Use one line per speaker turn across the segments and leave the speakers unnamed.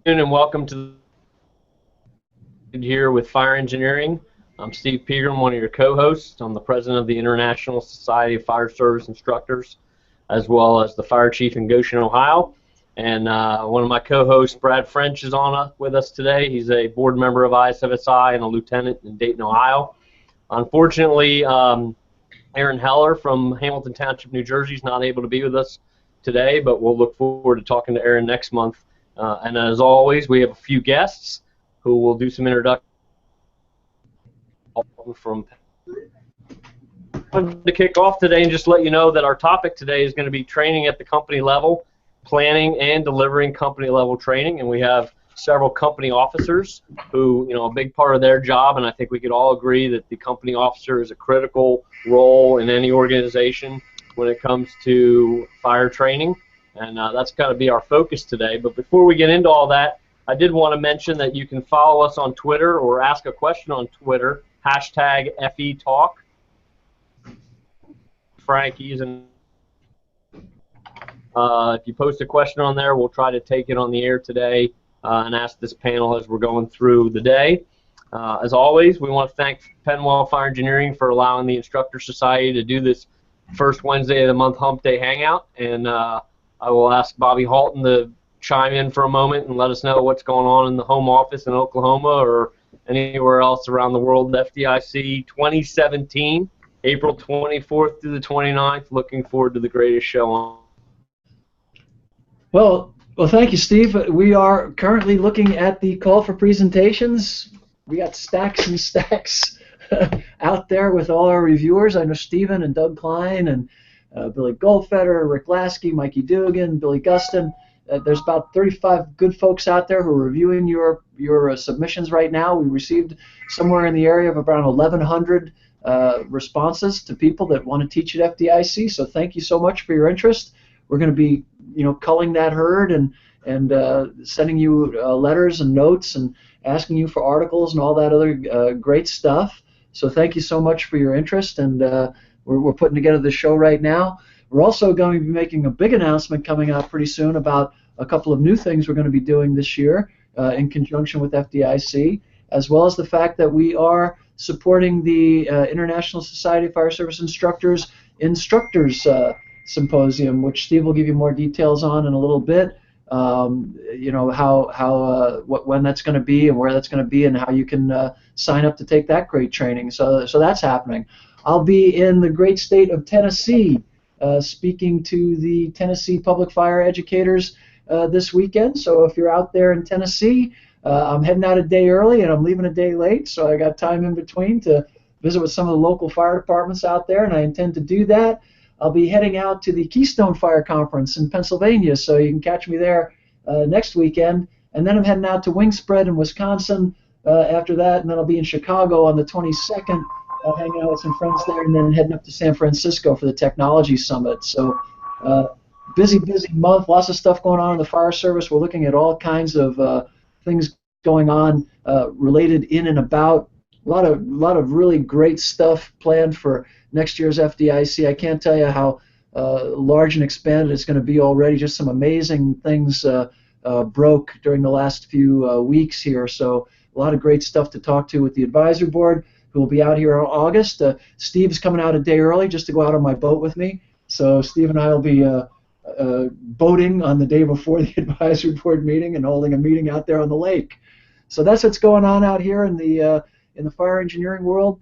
And welcome to here with Fire Engineering. I'm Steve Pegram, one of your co-hosts. I'm the president of the International Society of Fire Service Instructors, as well as the fire chief in Goshen, Ohio. And one of my co-hosts, Brad French, is on with us today. He's a board member of ISFSI and a lieutenant in Dayton, Ohio. Unfortunately, Aaron Heller from Hamilton Township, New Jersey, is not able to be with us today, but we'll look forward to talking to Aaron next month. And as always, we have a few guests who will do some introduction from. To kick off today and just let you know that our topic today is going to be training at the company level, planning and delivering company level training, and we have several company officers who, a big part of their job, and I think we could all agree that the company officer is a critical role in any organization when it comes to fire training, and that's got to be our focus today. But before we get into all that, I did want to mention that you can follow us on Twitter or ask a question on Twitter, #FETalk. Frankie's, and if you post a question on there, we'll try to take it on the air today and ask this panel as we're going through the day. As always, we want to thank Penwell Fire Engineering for allowing the Instructor Society to do this first Wednesday of the month Humpday Hangout, and I will ask Bobby Halton to chime in for a moment and let us know what's going on in the home office in Oklahoma or anywhere else around the world. FDIC 2017, April 24th through the 29th. Looking forward to the greatest show on.
Well, thank you, Steve. We are currently looking at the call for presentations. We got stacks and stacks out there with all our reviewers. I know Stephen and Doug Klein and Billy Goldfeder, Rick Lasky, Mikey Dugan, Billy Gustin. There's about 35 good folks out there who are reviewing your submissions right now. We received somewhere in the area of around 1,100 responses to people that want to teach at FDIC. So thank you so much for your interest. We're going to be, culling that herd and sending you letters and notes and asking you for articles and all that other great stuff. So thank you so much for your interest, and we're putting together the show right now. We're also going to be making a big announcement coming out pretty soon about a couple of new things we're going to be doing this year in conjunction with FDIC, as well as the fact that we are supporting the International Society of Fire Service Instructors Symposium, which Steve will give you more details on in a little bit. When that's going to be and where that's going to be and how you can sign up to take that great training. So that's happening. I'll be in the great state of Tennessee speaking to the Tennessee public fire educators this weekend. So if you're out there in Tennessee, I'm heading out a day early and I'm leaving a day late, so I got time in between to visit with some of the local fire departments out there, and I intend to do that. I'll be heading out to the Keystone Fire Conference in Pennsylvania, so you can catch me there next weekend. And then I'm heading out to Wingspread in Wisconsin after that, and then I'll be in Chicago on the 22nd, hanging out with some friends there, and then heading up to San Francisco for the Technology Summit. So busy month, lots of stuff going on in the fire service. We're looking at all kinds of things going on related in and about. A lot of really great stuff planned for next year's FDIC. I can't tell you how large and expanded it's going to be already. Just some amazing things broke during the last few weeks here. So a lot of great stuff to talk to with the advisory board, who will be out here in August. Steve's coming out a day early just to go out on my boat with me. So Steve and I will be boating on the day before the advisory board meeting and holding a meeting out there on the lake. So that's what's going on out here in the fire engineering world.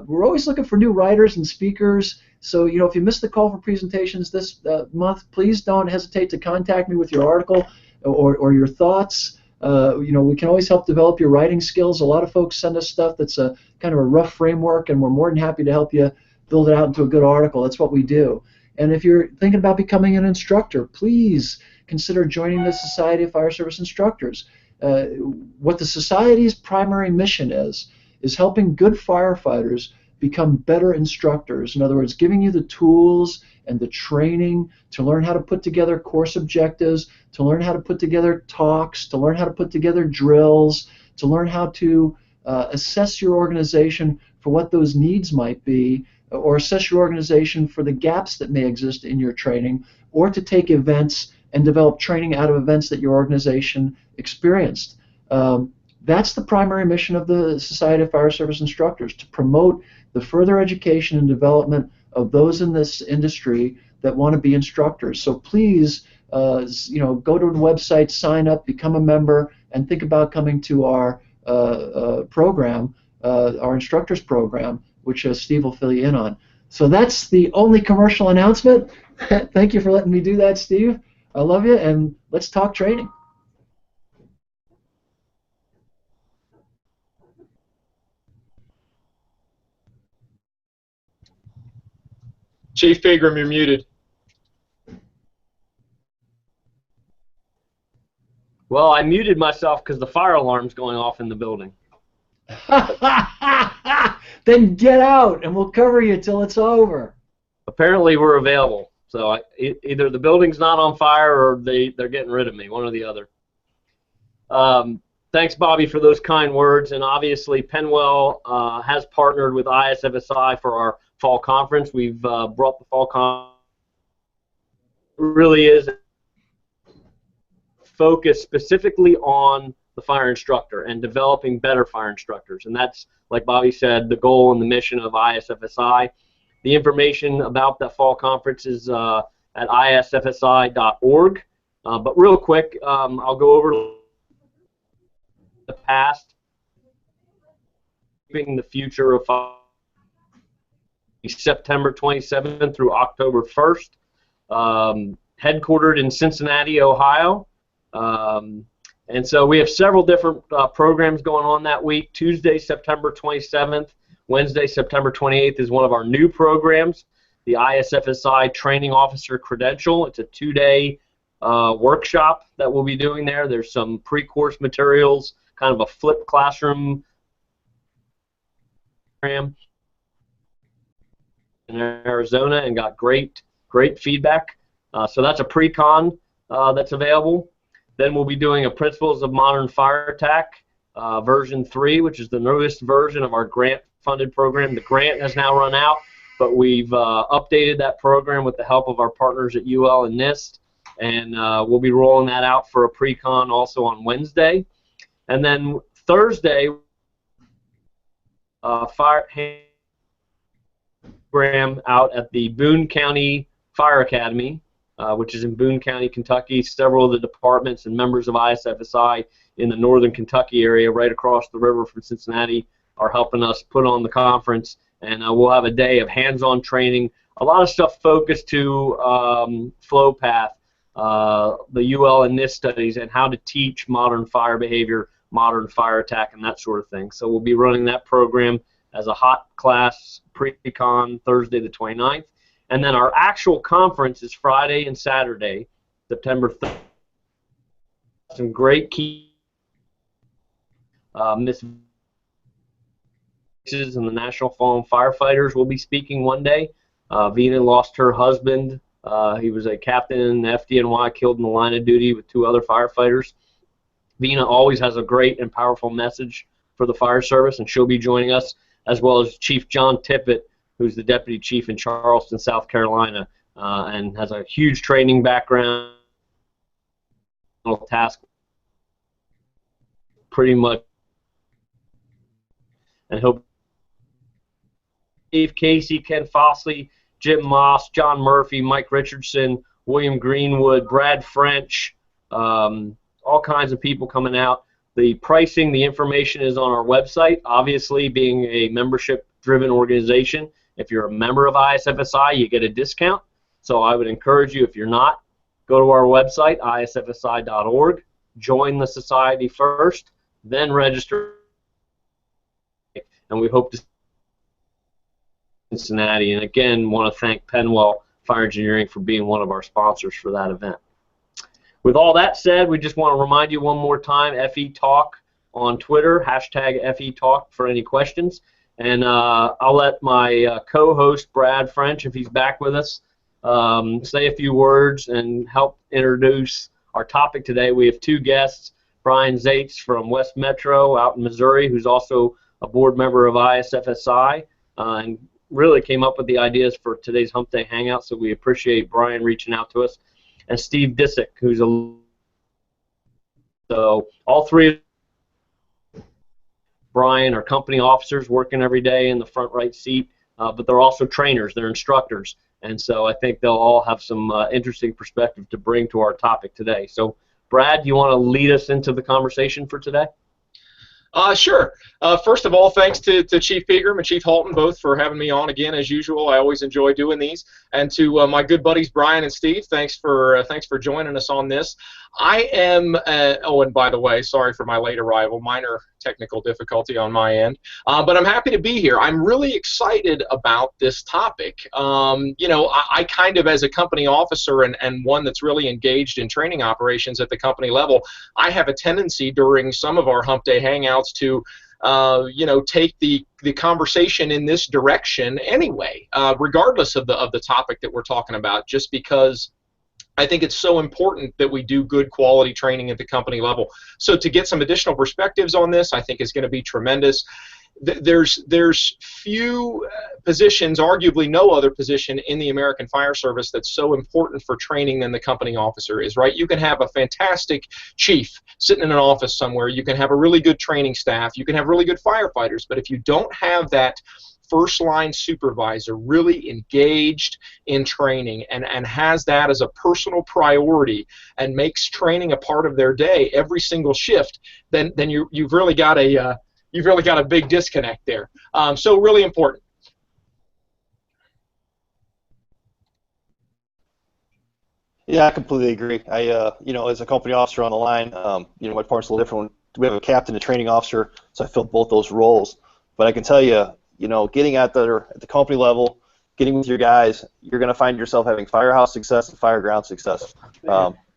We're always looking for new writers and speakers. So, if you missed the call for presentations this month, please don't hesitate to contact me with your article or your thoughts. We can always help develop your writing skills. A lot of folks send us stuff that's a kind of a rough framework, and we're more than happy to help you build it out into a good article. That's what we do. And if you're thinking about becoming an instructor, please consider joining the Society of Fire Service Instructors. What the Society's primary mission is helping good firefighters become better instructors. In other words, giving you the tools and the training to learn how to put together course objectives, to learn how to put together talks, to learn how to put together drills, to learn how to assess your organization for what those needs might be, or assess your organization for the gaps that may exist in your training, or to take events and develop training out of events that your organization experienced. That's the primary mission of the Society of Fire Service Instructors, to promote the further education and development of those in this industry that want to be instructors. So please, go to the website, sign up, become a member, and think about coming to our program, our instructors program, which Steve will fill you in on. So that's the only commercial announcement. Thank you for letting me do that, Steve. I love you, and let's talk training.
Chief Pegram, you're muted.
Well, I muted myself because the fire alarm's going off in the building.
Then get out, and we'll cover you till it's over.
Apparently, we're available. So either the building's not on fire or they're getting rid of me, one or the other. Thanks, Bobby, for those kind words. And obviously, Penwell has partnered with ISFSI for our fall conference. We've brought the fall conference. It really is focused specifically on the fire instructor and developing better fire instructors. And that's, like Bobby said, the goal and the mission of ISFSI. The information about that fall conference is at isfsi.org. But real quick, I'll go over the past, shaping the future of fire. September 27th through October 1st, headquartered in Cincinnati, Ohio. And so we have several different programs going on that week. Tuesday, September 27th, Wednesday, September 28th is one of our new programs, the ISFSI Training Officer Credential. It's a 2-day workshop that we'll be doing there. There's some pre-course materials, kind of a flipped classroom program in Arizona, and got great feedback. So that's a pre-con that's available. Then we'll be doing a Principles of Modern Fire Attack version 3, which is the newest version of our grant-funded program. The grant has now run out, but we've updated that program with the help of our partners at UL and NIST, and we'll be rolling that out for a pre-con also on Wednesday. And then Thursday, fire program out at the Boone County Fire Academy, which is in Boone County, Kentucky. Several of the departments and members of ISFSI in the northern Kentucky area, right across the river from Cincinnati, are helping us put on the conference. And we'll have a day of hands-on training, a lot of stuff focused to flow path, the UL and NIST studies, and how to teach modern fire behavior, modern fire attack, and that sort of thing. So we'll be running that program as a hot class pre-con Thursday the 29th. And then our actual conference is Friday and Saturday, September 3rd. Some great key Miss and the National Fallen Firefighters will be speaking one day. Vina lost her husband. He was a captain in the FDNY, killed in the line of duty with 2 other firefighters. Vina always has a great and powerful message for the fire service, and she'll be joining us, as well as Chief John Tippett, who's the deputy chief in Charleston, South Carolina, and has a huge training background, task pretty much, and he'll Dave Casey, Ken Fossley, Jim Moss, John Murphy, Mike Richardson, William Greenwood, Brad French, all kinds of people coming out. The pricing, the information is on our website. Obviously, being a membership-driven organization, if you're a member of ISFSI, you get a discount. So I would encourage you, if you're not, go to our website, isfsi.org, join the society first, then register. And we hope to see you in Cincinnati. And again, want to thank Penwell Fire Engineering for being one of our sponsors for that event. With all that said, we just want to remind you one more time, FE Talk on Twitter, hashtag FE Talk for any questions. And I'll let my co-host, Brad French, if he's back with us, say a few words and help introduce our topic today. We have 2 guests, Brian Zaitz from West Metro out in Missouri, who's also a board member of ISFSI, and really came up with the ideas for today's Humpday Hangout, so we appreciate Brian reaching out to us. and Steve Disick, who's so all three of Brian are company officers working every day in the front right seat, but they're also trainers, they're instructors, and so I think they'll all have some interesting perspective to bring to our topic today. So Brad, do you want to lead us into the conversation for today?
Sure. First of all, thanks to Chief Pegram and Chief Halton both for having me on again as usual. I always enjoy doing these. And to my good buddies Brian and Steve, thanks for joining us on this. I am oh, and by the way, sorry for my late arrival, minor technical difficulty on my end, but I'm happy to be here. I'm really excited about this topic. You know, I kind of, as a company officer and one that's really engaged in training operations at the company level, I have a tendency during some of our Hump Day Hangouts to you know, take the conversation in this direction anyway, regardless of the topic that we're talking about, just because I think it's so important that we do good quality training at the company level. So to get some additional perspectives on this, I think is going to be tremendous. There's few positions, arguably no other position in the American Fire Service that's so important for training than the company officer is, right? You can have a fantastic chief sitting in an office somewhere. You can have a really good training staff. You can have really good firefighters. But if you don't have that first-line supervisor really engaged in training and has that as a personal priority and makes training a part of their day every single shift, then you've really got a big disconnect there. So really important.
Yeah, I completely agree. You know, as a company officer on the line, you know, my part's a little different. We have a captain, a training officer, so I filled both those roles. But I can tell you, you know, getting at the company level, getting with your guys, you're going to find yourself having firehouse success and fireground success.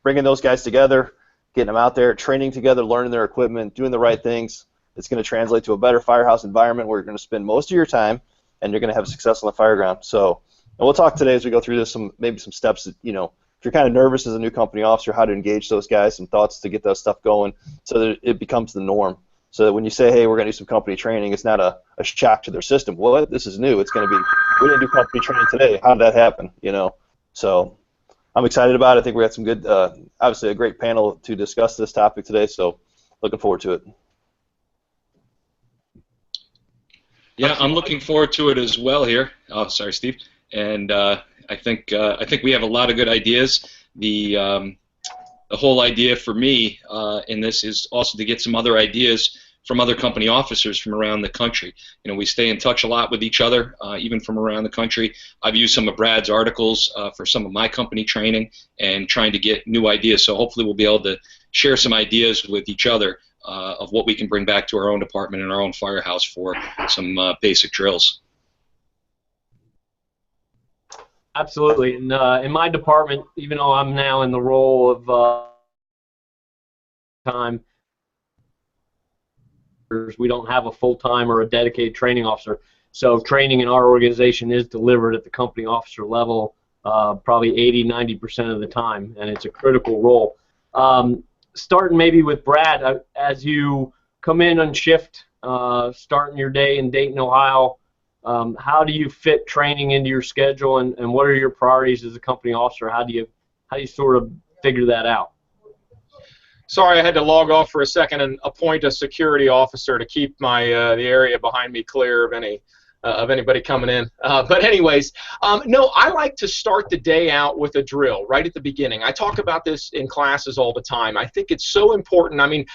Bringing those guys together, getting them out there, training together, learning their equipment, doing the right things, it's going to translate to a better firehouse environment where you're going to spend most of your time and you're going to have success on the fireground. So, and we'll talk today as we go through this, maybe some steps that, you know, if you're kind of nervous as a new company officer, how to engage those guys, some thoughts to get that stuff going so that it becomes the norm. So that when you say, hey, we're going to do some company training, it's not a shock to their system. Well, this is new. It's going to be, we didn't do company training today. How did that happen? You know, so I'm excited about it. I think we got some good, obviously a great panel to discuss this topic today. So looking forward to it.
Yeah, I'm looking forward to it as well here. Oh, sorry, Steve. And I think we have a lot of good ideas. The whole idea for me in this is also to get some other ideas from other company officers from around the country. You know, we stay in touch a lot with each other, even from around the country. I've used some of Brad's articles for some of my company training and trying to get new ideas. So hopefully we'll be able to share some ideas with each other of what we can bring back to our own department and our own firehouse for some basic drills.
Absolutely. And in my department, even though I'm now in the role of time, we don't have a full-time or a dedicated training officer. So training in our organization is delivered at the company officer level probably 80–90% of the time, and it's a critical role. Starting maybe with Brad, as you come in on shift, starting your day in Dayton, Ohio, how do you fit training into your schedule, and what are your priorities as a company officer? How do you sort of figure that out?
Sorry, I had to log off for a second and appoint a security officer to keep my the area behind me clear of anybody coming in. But anyways, no, I like to start the day out with a drill right at the beginning. I talk about this in classes all the time. I think it's so important. I mean,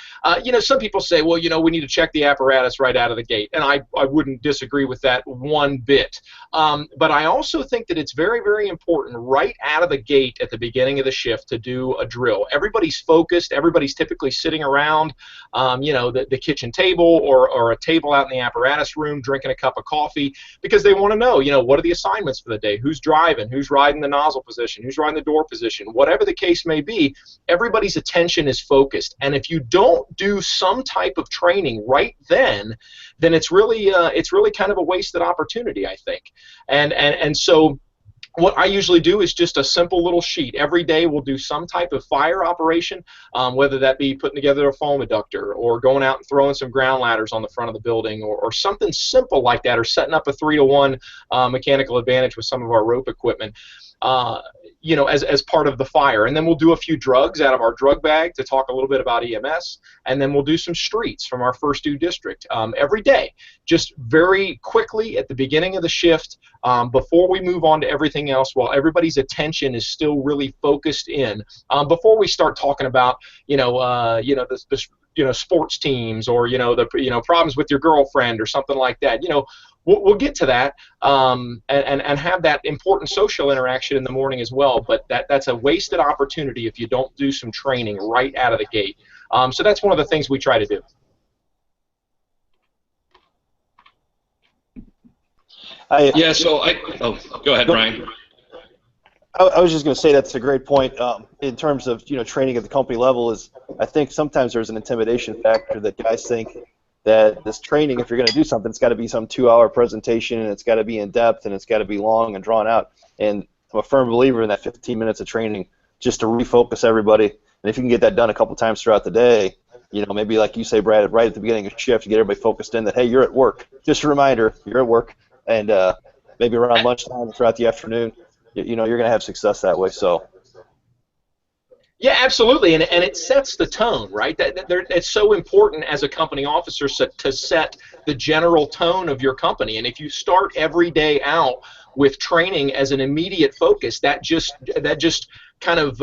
you know, some people say, well, you know, we need to check the apparatus right out of the gate, and I wouldn't disagree with that one bit. But I also think that it's very, very important right out of the gate at the beginning of the shift to do a drill. Everybody's focused. Everybody's typically sitting around, you know, the kitchen table or a table out in the apparatus room drinking a cup of coffee, because they want to know, you know, what are the assignments for the day? Who's driving? Who's riding the nozzle position? Who's riding the door position? Whatever the case may be, everybody's attention is focused. And if you don't do some type of training right then it's really kind of a wasted opportunity, I think. And so what I usually do is just a simple little sheet. Every day we'll do some type of fire operation, whether that be putting together a foam adductor or going out and throwing some ground ladders on the front of the building or something simple like that, or setting up a 3-to-1 mechanical advantage with some of our rope equipment. as part of the fire. And then we'll do a few drugs out of our drug bag to talk a little bit about EMS, and then we'll do some streets from our first due district every day, just very quickly at the beginning of the shift, before we move on to everything else, while everybody's attention is still really focused in, before we start talking about the sports teams, or the problems with your girlfriend or something like that. We'll get to that, and have that important social interaction in the morning as well. But that's a wasted opportunity if you don't do some training right out of the gate. So that's one of the things we try to do.
Go ahead, Brian.
I was just going to say that's a great point. In terms of training at the company level, is I think sometimes there's an intimidation factor that guys think that this training, if you're going to do something, it's got to be some 2-hour presentation, and it's got to be in depth, and it's got to be long and drawn out. And I'm a firm believer in that 15 minutes of training just to refocus everybody. And if you can get that done a couple times throughout the day, maybe like you say, Brad, right at the beginning of shift, you get everybody focused in that, hey, you're at work. Just a reminder, you're at work, and maybe around lunchtime throughout the afternoon, you're going to have success that way. So.
Yeah, absolutely, and it sets the tone, right? It's so important as a company officer to set the general tone of your company. And if you start every day out with training as an immediate focus, that just kind of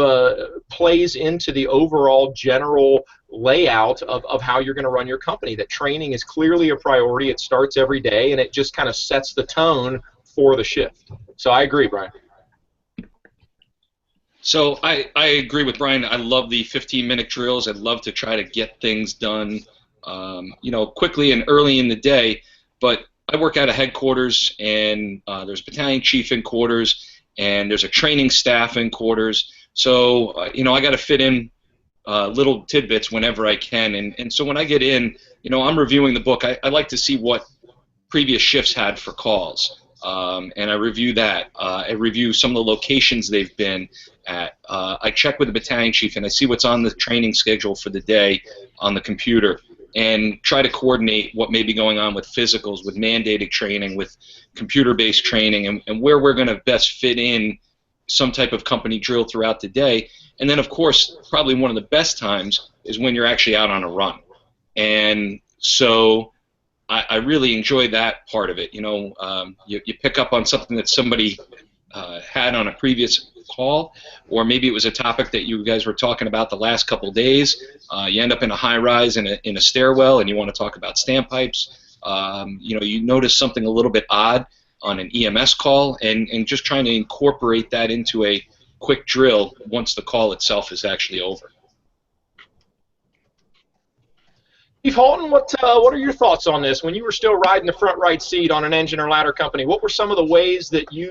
plays into the overall general layout of how you're going to run your company. That training is clearly a priority. It starts every day, and it just kind of sets the tone for the shift. So I agree, Brian.
So I agree with Brian. I love the 15-minute drills. I'd love to try to get things done, quickly and early in the day. But I work out of headquarters, and there's a battalion chief in quarters, and there's a training staff in quarters. So I got to fit in little tidbits whenever I can. And so when I get in, I'm reviewing the book. I like to see what previous shifts had for calls. And I review that. I review some of the locations they've been at. I check with the battalion chief, and I see what's on the training schedule for the day on the computer, and try to coordinate what may be going on with physicals, with mandated training, with computer-based training, and where we're going to best fit in some type of company drill throughout the day. And then, of course, probably one of the best times is when you're actually out on a run. And so I really enjoy that part of it. You pick up on something that somebody had on a previous call, or maybe it was a topic that you guys were talking about the last couple of days. You end up in a high-rise in a stairwell, and you want to talk about standpipes. You notice something a little bit odd on an EMS call, and just trying to incorporate that into a quick drill once the call itself is actually over.
Chief Halton, what are your thoughts on this? When you were still riding the front right seat on an engine or ladder company, what were some of the ways that you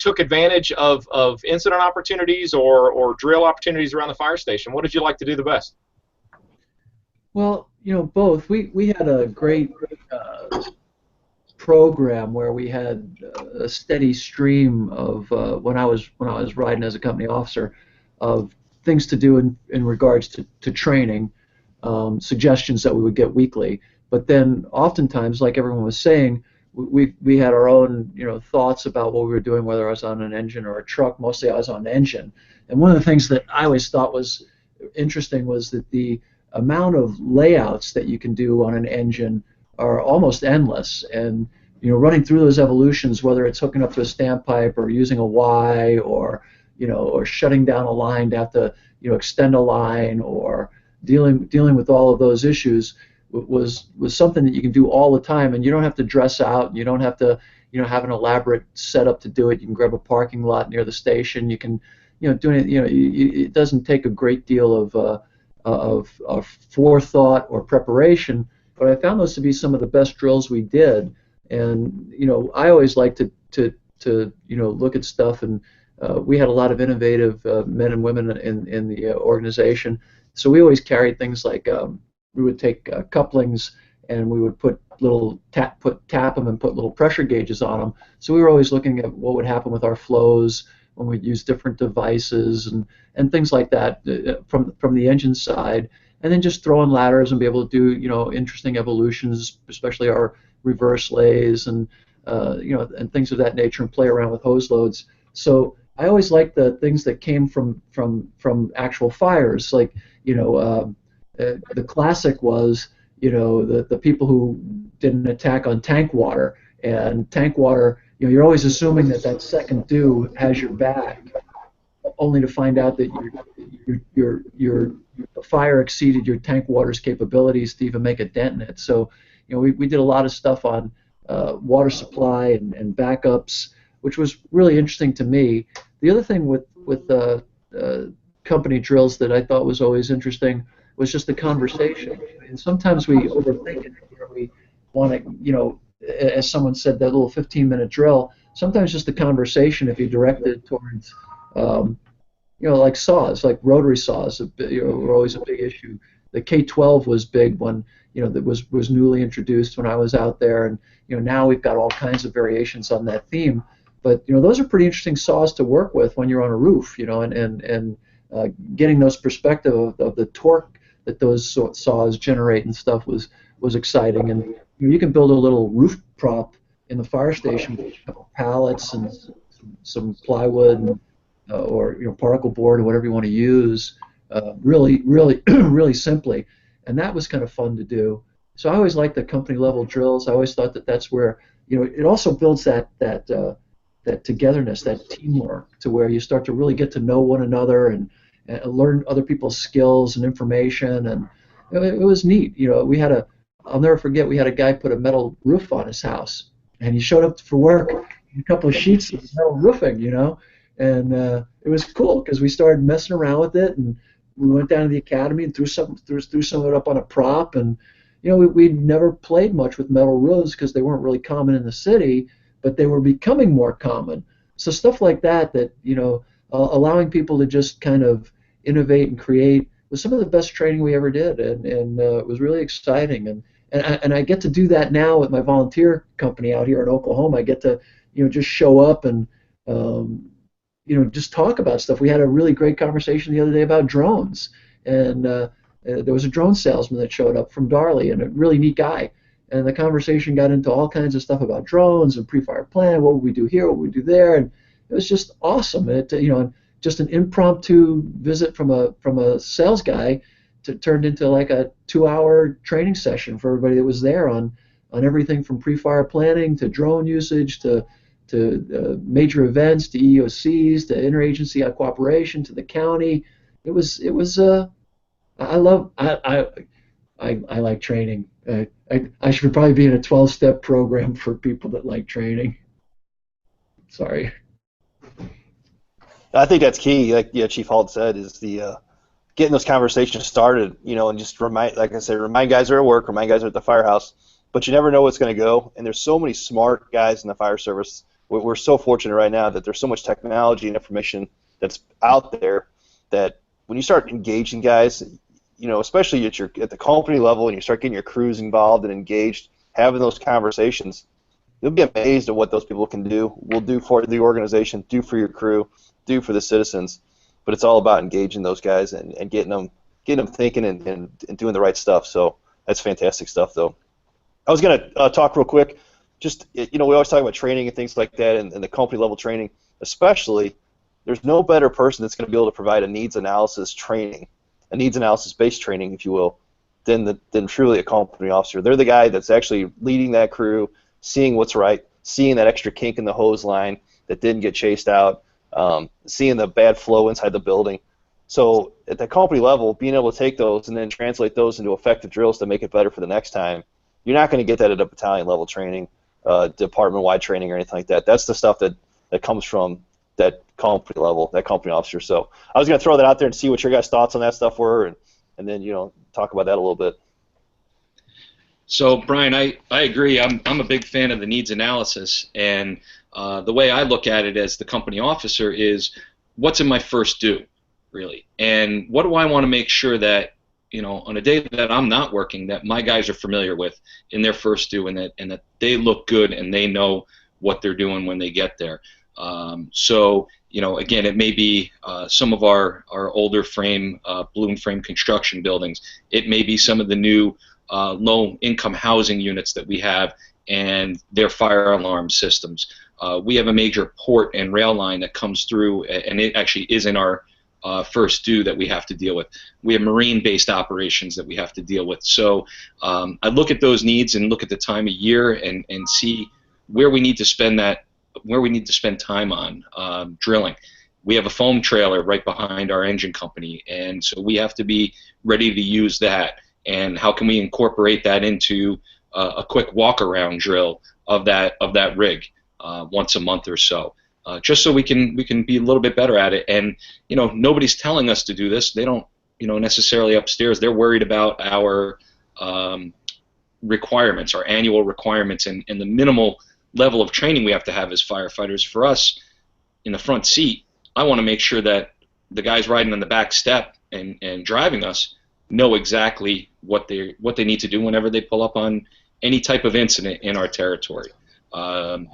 took advantage of incident opportunities or drill opportunities around the fire station? What did you like to do the best?
Well, both. We had a great program where we had a steady stream of when I was riding as a company officer, of things to do in regards to training. Suggestions that we would get weekly, but then oftentimes, like everyone was saying, we had our own thoughts about what we were doing, whether I was on an engine or a truck. Mostly I was on an engine, and one of the things that I always thought was interesting was that the amount of layouts that you can do on an engine are almost endless, and running through those evolutions, whether it's hooking up to a standpipe or using a Y, or or shutting down a line to have to extend a line, or dealing with all of those issues was something that you can do all the time, and you don't have to dress out, and you don't have to have an elaborate setup to do it. You can grab a parking lot near the station. You can do it. It doesn't take a great deal of forethought or preparation. But I found those to be some of the best drills we did, and I always like to look at stuff, and we had a lot of innovative men and women in the organization. So we always carried things like we would take couplings, and we would put tap them and put little pressure gauges on them. So we were always looking at what would happen with our flows when we'd use different devices and things like that from the engine side, and then just throw in ladders and be able to do interesting evolutions, especially our reverse lays and and things of that nature, and play around with hose loads. So I always liked the things that came from actual fires. Like, the classic was, the people who did an attack on tank water, and tank water, you're always assuming that that second due has your back, only to find out that your the fire exceeded your tank water's capabilities to even make a dent in it. So, we did a lot of stuff on water supply and backups, which was really interesting to me. The other thing with company drills that I thought was always interesting was just the conversation. And sometimes we overthink it, where we want to, as someone said, that little 15-minute drill. Sometimes just the conversation, if you direct it towards, like saws, like rotary saws, were always a big issue. The K12 was big when, that was newly introduced when I was out there, and now we've got all kinds of variations on that theme. But those are pretty interesting saws to work with when you're on a roof, and getting those perspective of the torque that those saws generate and stuff was exciting. And you can build a little roof prop in the fire station with a couple pallets and some plywood and, or particle board or whatever you want to use, really really simply, and that was kind of fun to do. So I always liked the company level drills. I always thought that that's where it also builds that togetherness, that teamwork, to where you start to really get to know one another and learn other people's skills and information, and it was neat. I'll never forget, we had a guy put a metal roof on his house, and he showed up for work in a couple of sheets of metal roofing, and it was cool because we started messing around with it, and we went down to the academy and threw some of it up on a prop, and we'd never played much with metal roofs because they weren't really common in the city, but they were becoming more common. So stuff like that, allowing people to just kind of innovate and create was some of the best training we ever did, and it was really exciting. And I get to do that now with my volunteer company out here in Oklahoma. I get to just show up and just talk about stuff. We had a really great conversation the other day about drones, and there was a drone salesman that showed up from Darley, and a really neat guy. And the conversation got into all kinds of stuff about drones and pre-fire plan. What would we do here? What would we do there? And it was just awesome. Just an impromptu visit from a sales guy turned into like a 2-hour training session for everybody that was there on everything from pre-fire planning to drone usage to major events to EOCs to interagency cooperation to the county. It was I like training. I should probably be in a 12-step program for people that like training. Sorry.
I think that's key. Like Chief Halt said, is the getting those conversations started. And just remind guys are at work, remind guys are at the firehouse. But you never know what's going to go. And there's so many smart guys in the fire service. We're so fortunate right now that there's so much technology and information that's out there that when you start engaging guys, especially at the company level, and you start getting your crews involved and engaged, having those conversations, you'll be amazed at what those people will do for the organization, do for your crew, do for the citizens. But it's all about engaging those guys and getting them thinking and doing the right stuff. So that's fantastic stuff, though. I was going to talk real quick. Just, we always talk about training and things like that, and the company level training, especially. There's no better person that's going to be able to provide a needs analysis training, a needs analysis based training, if you will, than truly a company officer. They're the guy that's actually leading that crew, seeing what's right, seeing that extra kink in the hose line that didn't get chased out, seeing the bad flow inside the building. So at the company level, being able to take those and then translate those into effective drills to make it better for the next time, you're not going to get that at a battalion level training, department-wide training or anything like that. That's the stuff that comes from that company level, that company officer. So I was going to throw that out there and see what your guys' thoughts on that stuff were, and then talk about that a little bit.
So Brian, I agree. I'm a big fan of the needs analysis, and the way I look at it as the company officer is what's in my first due, really, and what do I want to make sure that on a day that I'm not working, that my guys are familiar with in their first due, and that they look good and they know what they're doing when they get there. So again, it may be some of our older frame, balloon frame construction buildings. It may be some of the new low-income housing units that we have and their fire alarm systems. We have a major port and rail line that comes through, and it actually is in our first due that we have to deal with. We have marine-based operations that we have to deal with. So I look at those needs and look at the time of year and see where we need to spend time on drilling. We have a foam trailer right behind our engine company, and so we have to be ready to use that. And how can we incorporate that into a quick walk-around drill of that rig once a month or so, just so we can be a little bit better at it. And nobody's telling us to do this. They don't necessarily upstairs. They're worried about our requirements, our annual requirements, and the minimal level of training we have to have as firefighters. For us in the front seat, I want to make sure that the guys riding on the back step and driving us know exactly what they need to do whenever they pull up on any type of incident in our territory.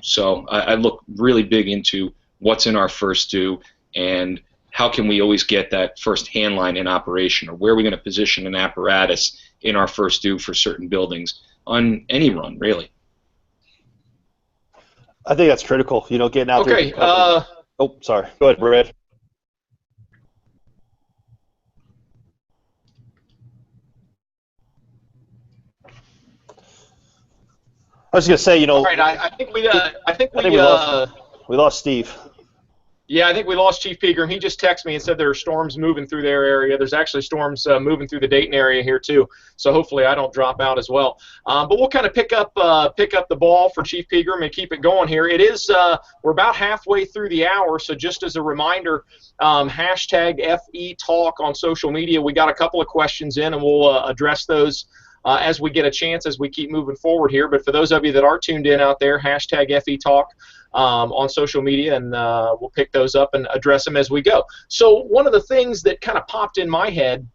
So I look really big into what's in our first due and how can we always get that first hand line in operation, or where are we going to position an apparatus in our first due for certain buildings on any run, really.
I think that's critical, getting out there.
Okay.
Oh, sorry. Go ahead, Brad. I was going to say,
All right, I think we
lost Steve.
Yeah, I think we lost Chief Pegram. He just texted me and said there are storms moving through their area. There's actually storms moving through the Dayton area here too. So hopefully I don't drop out as well. But we'll kind of pick up the ball for Chief Pegram and keep it going here. It is we're about halfway through the hour. So just as a reminder, hashtag FE Talk on social media. We got a couple of questions in, and we'll address those as we get a chance as we keep moving forward here. But for those of you that are tuned in out there, hashtag FE Talk on social media, and we'll pick those up and address them as we go. So one of the things that kind of popped in my head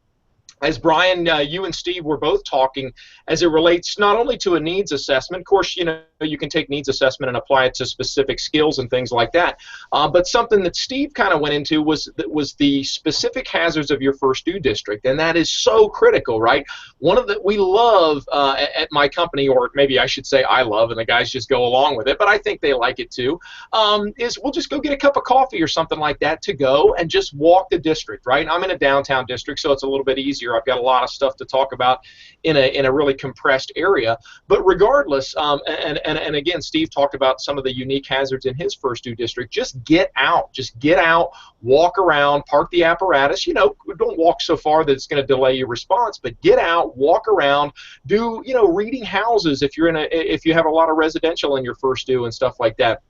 as Brian, you and Steve were both talking, as it relates not only to a needs assessment. Of course, you can take needs assessment and apply it to specific skills and things like that. But something that Steve kind of went into was the specific hazards of your first due district, and that is so critical, right? One of the we love at my company, or maybe I should say I love, and the guys just go along with it, but I think they like it too. Is we'll just go get a cup of coffee or something like that to go and just walk the district, right? I'm in a downtown district, so it's a little bit easier. I've got a lot of stuff to talk about in a really compressed area. But regardless, and again, Steve talked about some of the unique hazards in his first due district. Just get out, walk around, park the apparatus. Don't walk so far that it's going to delay your response, but get out, walk around, do reading houses if you have a lot of residential in your first due and stuff like that.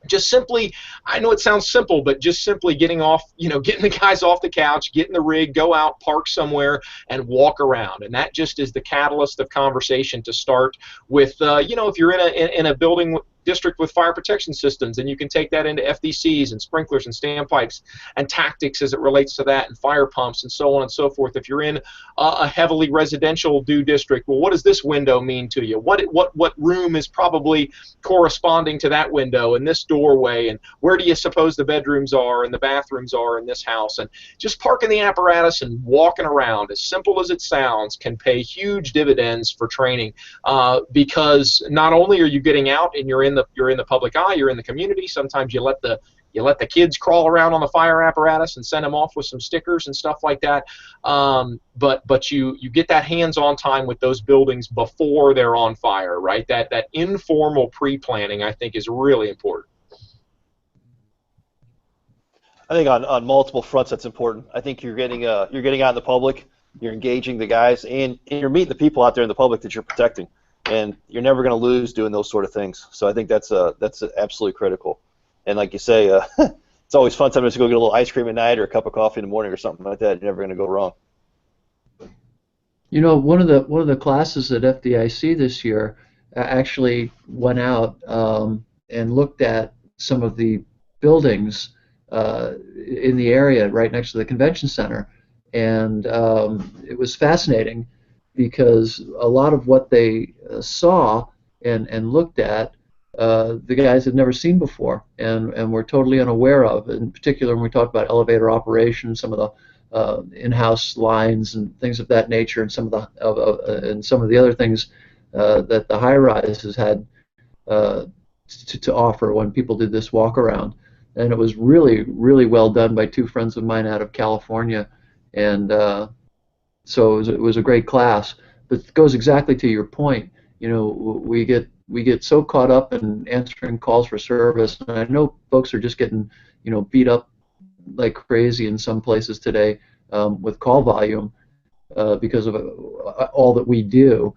Just simply, I know it sounds simple, but just simply getting the guys off the couch, getting the rig, go out, park somewhere, and walk around. And that just is the catalyst of conversation to start with, if you're in a building district with fire protection systems, and you can take that into FDCs and sprinklers and standpipes and tactics as it relates to that, and fire pumps and so on and so forth. If you're in a heavily residential due district, well, what does this window mean to you? What room is probably corresponding to that window and this doorway, and where do you suppose the bedrooms are and the bathrooms are in this house? And just parking the apparatus and walking around, as simple as it sounds, can pay huge dividends for training, because not only are you getting out and you're in the public eye, you're in the community. Sometimes you let the kids crawl around on the fire apparatus and send them off with some stickers and stuff like that. But you get that hands-on time with those buildings before they're on fire, right? That informal pre-planning, I think, is really important.
I think on multiple fronts that's important. I think you're getting out in the public, you're engaging the guys, and you're meeting the people out there in the public that you're protecting. And you're never going to lose doing those sort of things. So I think that's absolutely critical. And like you say, it's always fun sometimes to go get a little ice cream at night or a cup of coffee in the morning or something like that. You're never going to go wrong.
One of the classes at FDIC this year actually went out and looked at some of the buildings in the area right next to the convention center, and it was fascinating, because a lot of what they saw and looked at, the guys had never seen before and were totally unaware of. In particular, when we talk about elevator operation, some of the in-house lines and things of that nature, and some of the other things that the high-rises had to offer when people did this walk around, and it was really, really well done by two friends of mine out of California, and so it was a great class. But it goes exactly to your point. You know, we get so caught up in answering calls for service, and I know folks are just getting, you know, beat up like crazy in some places today with call volume because of all that we do.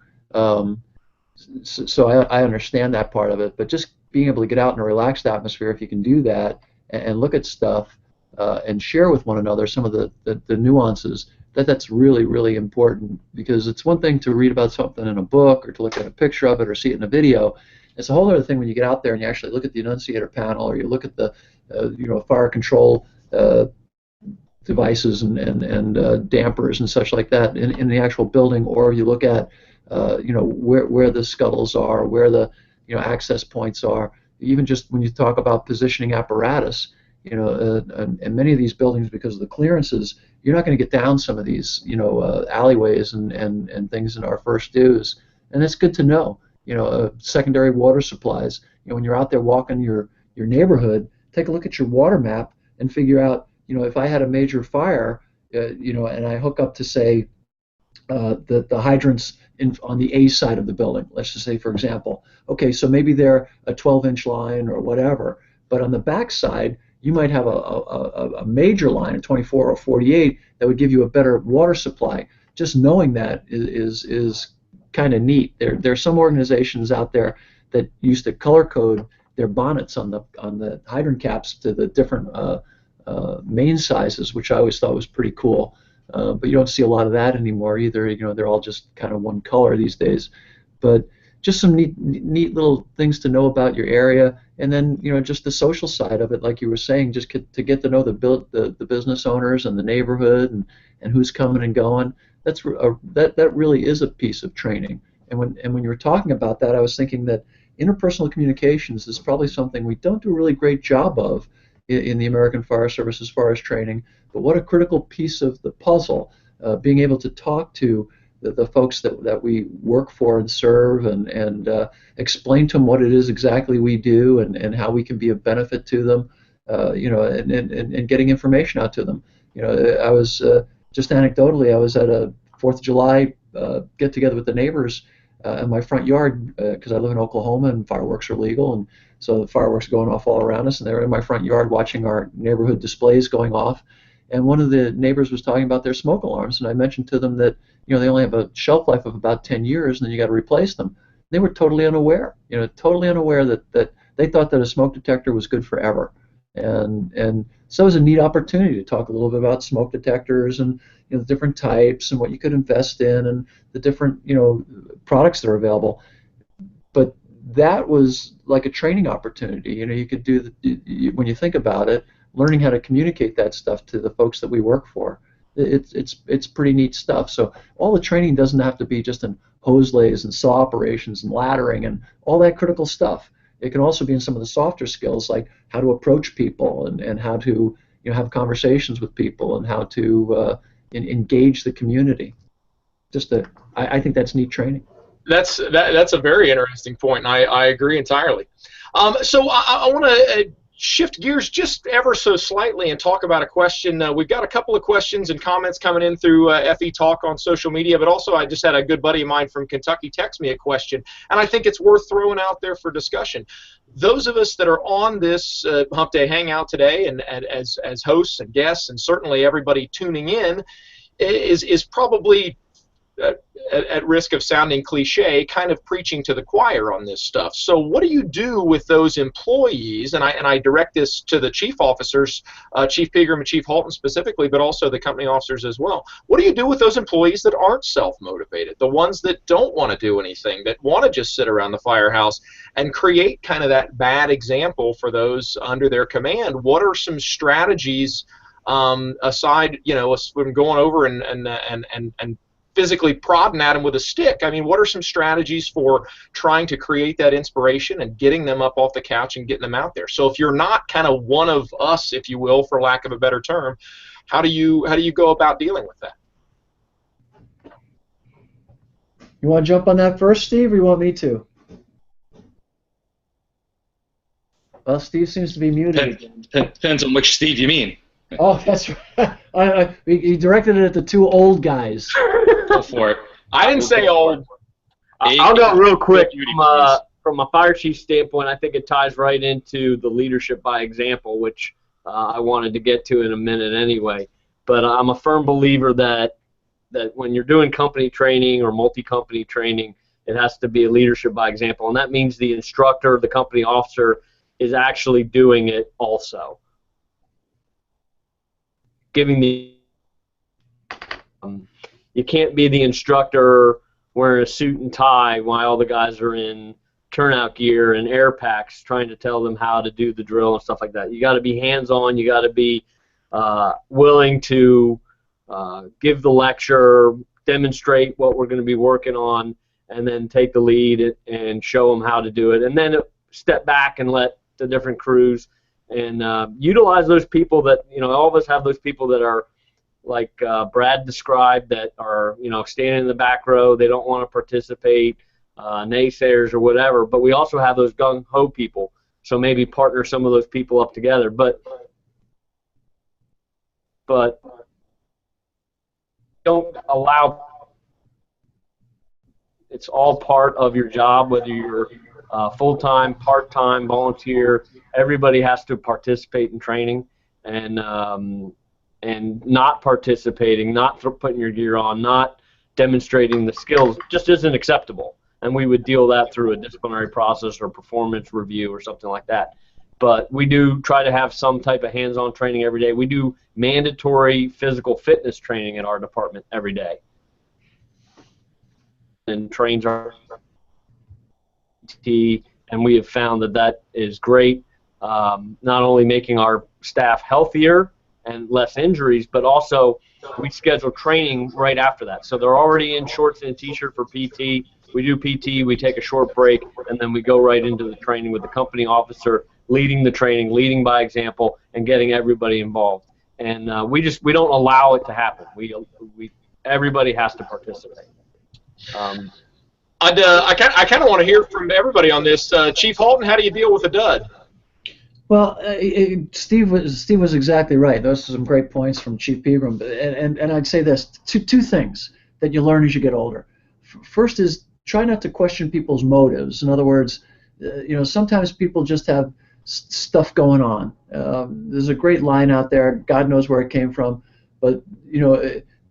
So I understand that part of it, but just being able to get out in a relaxed atmosphere, if you can do that and look at stuff and share with one another some of the nuances, that's really, really important, because it's one thing to read about something in a book or to look at a picture of it or see it in a video. It's a whole other thing when you get out there and you actually look at the annunciator panel, or you look at the fire control devices and dampers and such like that in the actual building, or you look at where the scuttles are, where the access points are. Even just when you talk about positioning apparatus, and many of these buildings, because of the clearances, you're not going to get down some of these alleyways and things in our first dues, and it's good to know. Secondary water supplies. When you're out there walking your neighborhood, take a look at your water map and figure out, if I had a major fire, and I hook up to, say, the hydrants on the A side of the building, let's just say, for example. Okay, so maybe they're a 12-inch line or whatever, but on the back side, you might have a major line, a 24 or 48, that would give you a better water supply. Just knowing that is kind of neat. There are some organizations out there that used to color code their bonnets on the hydrant caps to the different main sizes, which I always thought was pretty cool. But you don't see a lot of that anymore either. They're all just kind of one color these days. But just some neat little things to know about your area, and then just the social side of it, like you were saying, just to get to know the business owners and the neighborhood and who's coming and going. That really is a piece of training. And when you were talking about that, I was thinking that interpersonal communications is probably something we don't do a really great job of in the American Fire Service as far as training. But what a critical piece of the puzzle, being able to talk to the folks that we work for and serve, and explain to them what it is exactly we do and how we can be of benefit to them, and getting information out to them. I was just anecdotally, I was at a 4th of July get together with the neighbors in my front yard, because I live in Oklahoma and fireworks are legal, and so the fireworks are going off all around us, and they're in my front yard watching our neighborhood displays going off. And one of the neighbors was talking about their smoke alarms, and I mentioned to them that they only have a shelf life of about 10 years, and then you got to replace them. They were totally unaware, that they thought that a smoke detector was good forever. And so it was a neat opportunity to talk a little bit about smoke detectors and the different types and what you could invest in and the different products that are available. But that was like a training opportunity. You could do when you think about it, learning how to communicate that stuff to the folks that we work for. It's pretty neat stuff. So all the training doesn't have to be just in hose lays and saw operations and laddering and all that critical stuff. It can also be in some of the softer skills, like how to approach people and how to have conversations with people and how to engage the community. I think that's neat training.
That's a very interesting point, and I agree entirely. So I want to shift gears just ever so slightly and talk about a question. We've got a couple of questions and comments coming in through FE Talk on social media, but also I just had a good buddy of mine from Kentucky text me a question, and I think it's worth throwing out there for discussion. Those of us that are on this Humpday Hangout today, and as hosts and guests, and certainly everybody tuning in, is probably at risk of sounding cliche, kind of preaching to the choir on this stuff. So what do you do with those employees? And I direct this to the chief officers, Chief Pegram and Chief Halton specifically, but also the company officers as well. What do you do with those employees that aren't self-motivated, the ones that don't want to do anything, that want to just sit around the firehouse and create kind of that bad example for those under their command? What are some strategies aside, from going over and physically prodding at them with a stick? I mean, what are some strategies for trying to create that inspiration and getting them up off the couch and getting them out there? So if you're not kind of one of us, if you will, for lack of a better term, how do you go about dealing with that?
You want to jump on that first, Steve, or you want me to? Well, Steve seems to be muted again.
Depends on which Steve you mean.
Oh, that's right. He directed it at the two old guys.
Go for it.
I didn't say old.
I'll go real quick. From a fire chief standpoint, I think it ties right into the leadership by example, which I wanted to get to in a minute anyway. But I'm a firm believer that when you're doing company training or multi-company training, it has to be a leadership by example, and that means the instructor, the company officer, is actually doing it also. Giving you can't be the instructor wearing a suit and tie while all the guys are in turnout gear and air packs trying to tell them how to do the drill and stuff like that. You got to be hands-on. You got to be willing to give the lecture, demonstrate what we're going to be working on, and then take the lead and show them how to do it, and then step back and let the different crews and utilize those people that, all of us have those people that are like Brad described, that are, standing in the back row. They don't want to participate, naysayers or whatever, but we also have those gung-ho people, so maybe partner some of those people up together. But don't allow. It's all part of your job, whether you're full-time, part-time, volunteer. Everybody has to participate in training, and not participating, not putting your gear on, not demonstrating the skills just isn't acceptable. And we would deal that through a disciplinary process or performance review or something like that. But we do try to have some type of hands-on training every day. We do mandatory physical fitness training in our department every day, and trains our T, and we have found that is great, not only making our staff healthier and less injuries, but also we schedule training right after that. So they're already in shorts and a t-shirt for PT. We do PT, we take a short break, and then we go right into the training with the company officer leading the training, leading by example, and getting everybody involved. And we don't allow it to happen. Everybody has to participate.
I kind of want to hear from everybody on this. Chief Halton, how do you deal with a dud?
Well, Steve was exactly right. Those are some great points from Chief Pegram. And I'd say this: two things that you learn as you get older. First is try not to question people's motives. In other words, sometimes people just have stuff going on. There's a great line out there. God knows where it came from, but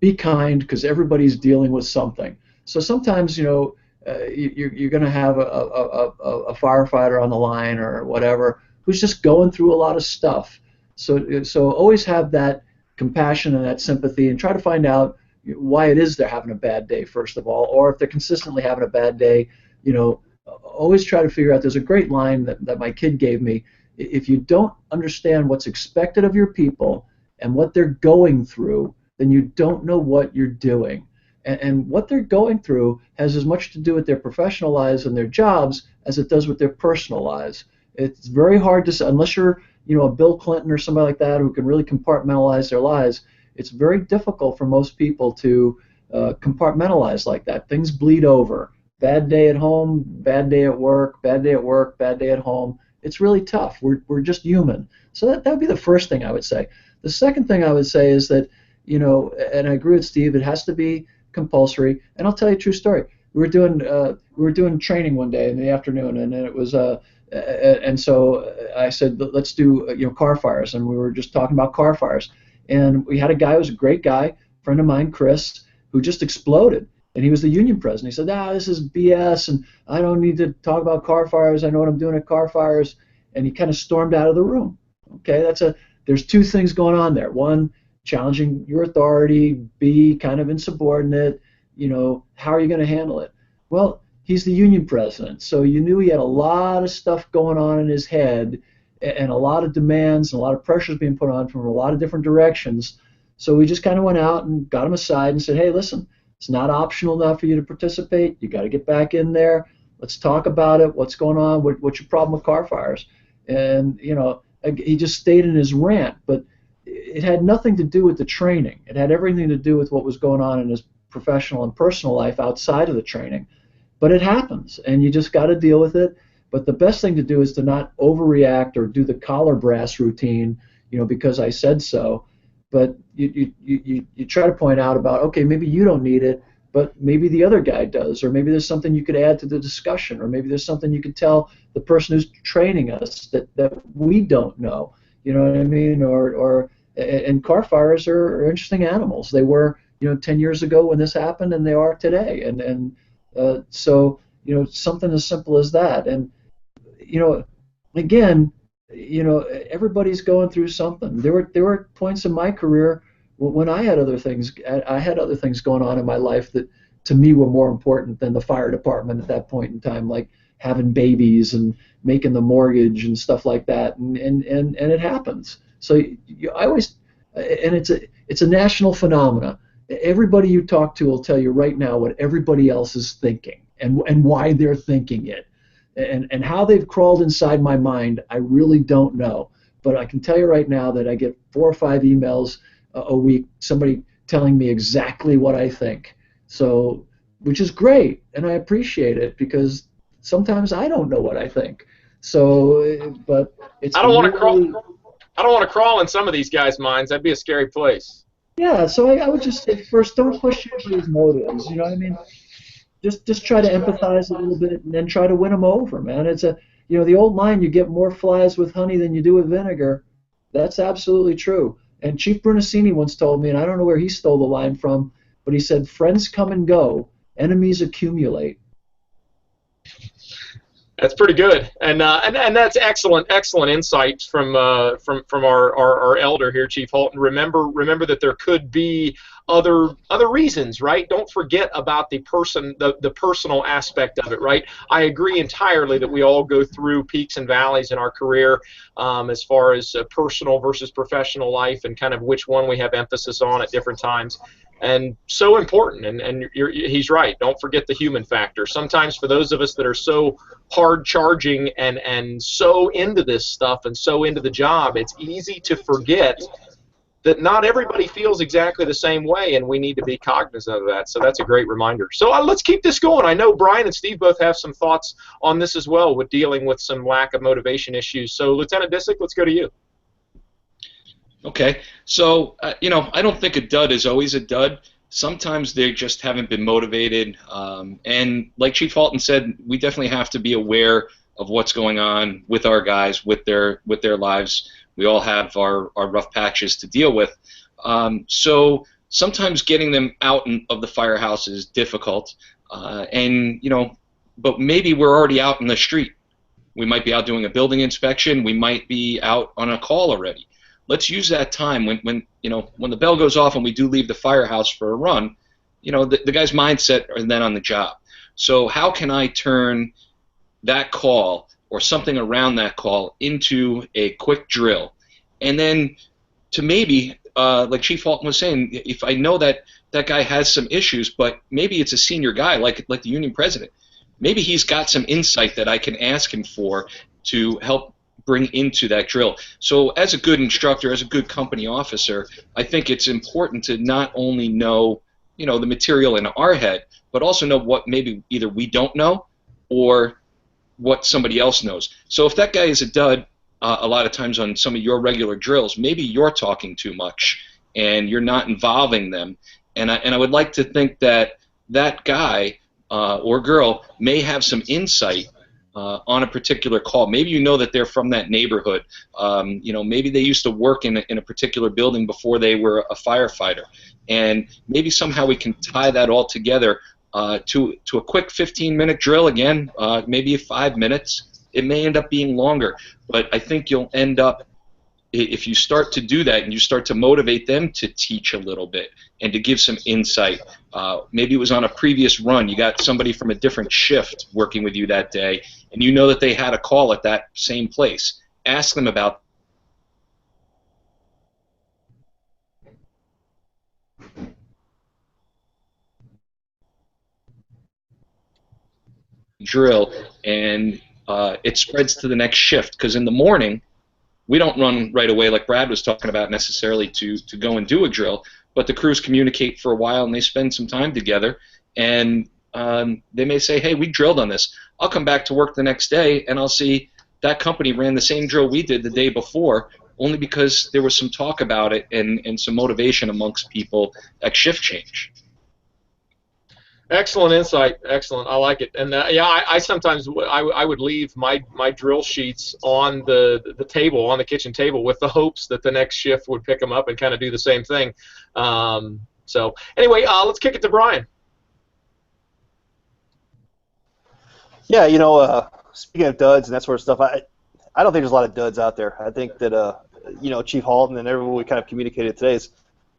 be kind, because everybody's dealing with something. So sometimes you're going to have a firefighter on the line or whatever who's just going through a lot of stuff. So always have that compassion and that sympathy, and try to find out why it is they're having a bad day, first of all, or if they're consistently having a bad day. Always try to figure out. There's a great line that my kid gave me: if you don't understand what's expected of your people and what they're going through, then you don't know what you're doing. And what they're going through has as much to do with their professional lives and their jobs as it does with their personal lives. It's very hard to, unless you're a Bill Clinton or somebody like that who can really compartmentalize their lives, it's very difficult for most people to compartmentalize like that. Things bleed over. Bad day at home, bad day at work, bad day at work, bad day at home. It's really tough. We're just human. So that would be the first thing I would say. The second thing I would say is that, and I agree with Steve, it has to be compulsory. And I'll tell you a true story. We were doing training one day in the afternoon, and it was and so I said, let's do car fires, and we were just talking about car fires. And we had a guy who was a great guy, friend of mine, Chris, who just exploded. And he was the union president. He said, this is BS, and I don't need to talk about car fires. I know what I'm doing at car fires. And he kind of stormed out of the room. Okay, there's two things going on there. One, challenging your authority. B, kind of insubordinate. How are you going to handle it? Well, he's the union president, so you knew he had a lot of stuff going on in his head, and a lot of demands and a lot of pressures being put on from a lot of different directions. So we just kind of went out and got him aside and said, hey, listen, it's not optional enough for you to participate. You got to get back in there. Let's talk about it. What's going on? What's your problem with car fires? And he just stayed in his rant, but it had nothing to do with the training. It had everything to do with what was going on in his professional and personal life outside of the training. But it happens, and you just got to deal with it. But the best thing to do is to not overreact or do the collar brass routine, because I said so. But you try to point out about, okay, maybe you don't need it, but maybe the other guy does, or maybe there's something you could add to the discussion, or maybe there's something you could tell the person who's training us that we don't know. You know what I mean? And car fires are interesting animals. They were 10 years ago when this happened, and they are today. So something as simple as that. And again, everybody's going through something. There were points in my career when I had other things. I had other things going on in my life that to me were more important than the fire department at that point in time, like having babies and making the mortgage and stuff like that. And it happens. So I always, and it's a national phenomena. Everybody you talk to will tell you right now what everybody else is thinking and why they're thinking it. And how they've crawled inside my mind, I really don't know. But I can tell you right now that I get 4 or 5 emails a week, somebody telling me exactly what I think. So, which is great, and I appreciate it because sometimes I don't know what I think. So, but it's
I don't want to crawl in some of these guys' minds. That'd be a scary place.
Yeah. So I would just say first, don't push anybody's motives. You know what I mean? Just try to empathize a little bit and then try to win them over, man. It's the old line, you get more flies with honey than you do with vinegar. That's absolutely true. And Chief Brunacini once told me, and I don't know where he stole the line from, but he said, friends come and go, enemies accumulate.
That's pretty good, and that's excellent insight from our elder here, Chief Halton. Remember that there could be other reasons, right? Don't forget about the personal aspect of it, right? I agree entirely that we all go through peaks and valleys in our career, as far as personal versus professional life, and kind of which one we have emphasis on at different times. And so important, and he's right. Don't forget the human factor. Sometimes for those of us that are so hard charging and so into this stuff and so into the job, it's easy to forget that not everybody feels exactly the same way, and we need to be cognizant of that. So that's a great reminder. So let's keep this going. I know Brian and Steve both have some thoughts on this as well with dealing with some lack of motivation issues. So Lieutenant Disick, let's go to you.
Okay, so I don't think a dud is always a dud. Sometimes they just haven't been motivated, and like Chief Halton said, we definitely have to be aware of what's going on with our guys, with their lives. We all have our rough patches to deal with. So sometimes getting them out of the firehouse is difficult, but maybe we're already out in the street. We might be out doing a building inspection. We might be out on a call already. Let's use that time when the bell goes off and we do leave the firehouse for a run. The guy's mindset are then on the job. So how can I turn that call or something around that call into a quick drill, and then to maybe like Chief Halton was saying, if I know that guy has some issues, but maybe it's a senior guy like the union president, maybe he's got some insight that I can ask him for to help bring into that drill. So as a good instructor, as a good company officer, I think it's important to not only know the material in our head, but also know what maybe either we don't know or what somebody else knows. So if that guy is a dud a lot of times on some of your regular drills, maybe you're talking too much and you're not involving them. And I would like to think that guy or girl may have some insight on a particular call. Maybe you know that they're from that neighborhood. Maybe they used to work in a particular building before they were a firefighter. And maybe somehow we can tie that all together to a quick 15-minute drill again, maybe 5 minutes. It may end up being longer, but I think you'll end up, if you start to do that and you start to motivate them to teach a little bit and to give some insight. Maybe it was on a previous run. You got somebody from a different shift working with you that day, and you know that they had a call at that same place. Ask them about drill, and it spreads to the next shift, because in the morning we don't run right away like Brad was talking about necessarily to go and do a drill, but the crews communicate for a while and they spend some time together, and they may say, hey, we drilled on this. I'll come back to work the next day, and I'll see that company ran the same drill we did the day before, only because there was some talk about it and some motivation amongst people at shift change.
Excellent insight. Excellent. I like it. And yeah, I sometimes I would leave my drill sheets on the table, on the kitchen table, with the hopes that the next shift would pick them up and kind of do the same thing. So anyway, let's kick it to Brian.
Yeah, speaking of duds and that sort of stuff, I don't think there's a lot of duds out there. I think that Chief Halton and everyone we kind of communicated today it's